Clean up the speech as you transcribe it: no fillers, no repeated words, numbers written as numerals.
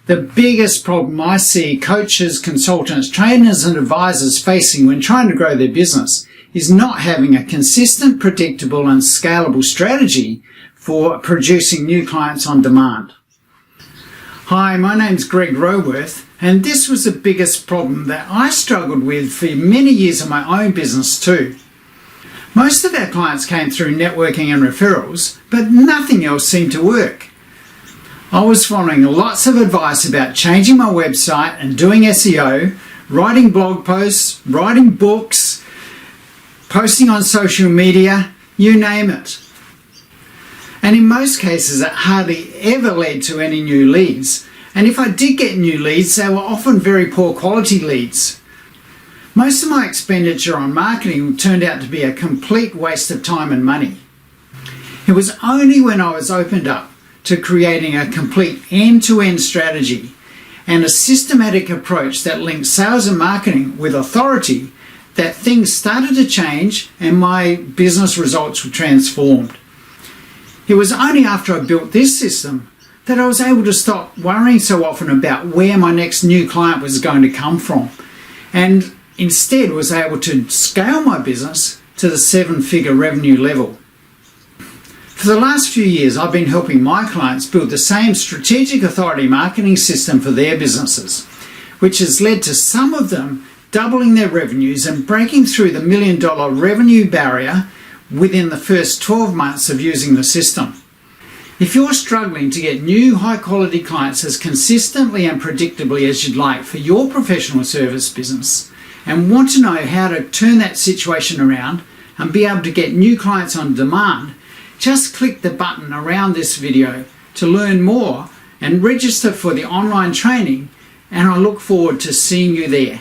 The biggest problem I see coaches, consultants, trainers and advisors facing when trying to grow their business is not having a consistent, predictable and scalable strategy for producing new clients on demand. Hi, my name's Greg Roworth, and this was the biggest problem that I struggled with for many years of my own business too. Most of our clients came through networking and referrals, but nothing else seemed to work. I was following lots of advice about changing my website and doing SEO, writing blog posts, writing books, posting on social media, you name it. And in most cases it hardly ever led to any new leads. And if I did get new leads, they were often very poor quality leads. Most of my expenditure on marketing turned out to be a complete waste of time and money. It was only when I was opened up to creating a complete end-to-end strategy and a systematic approach that linked sales and marketing with authority that things started to change and my business results were transformed. It was only after I built this system that I was able to stop worrying so often about where my next new client was going to come from, and instead was able to scale my business to the 7-figure revenue level. For the last few years, I've been helping my clients build the same strategic authority marketing system for their businesses, which has led to some of them doubling their revenues and breaking through the $1 million revenue barrier within the first 12 months of using the system. If you're struggling to get new high-quality clients as consistently and predictably as you'd like for your professional service business and want to know how to turn that situation around and be able to get new clients on demand, just click the button around this video to learn more and register for the online training, and I look forward to seeing you there.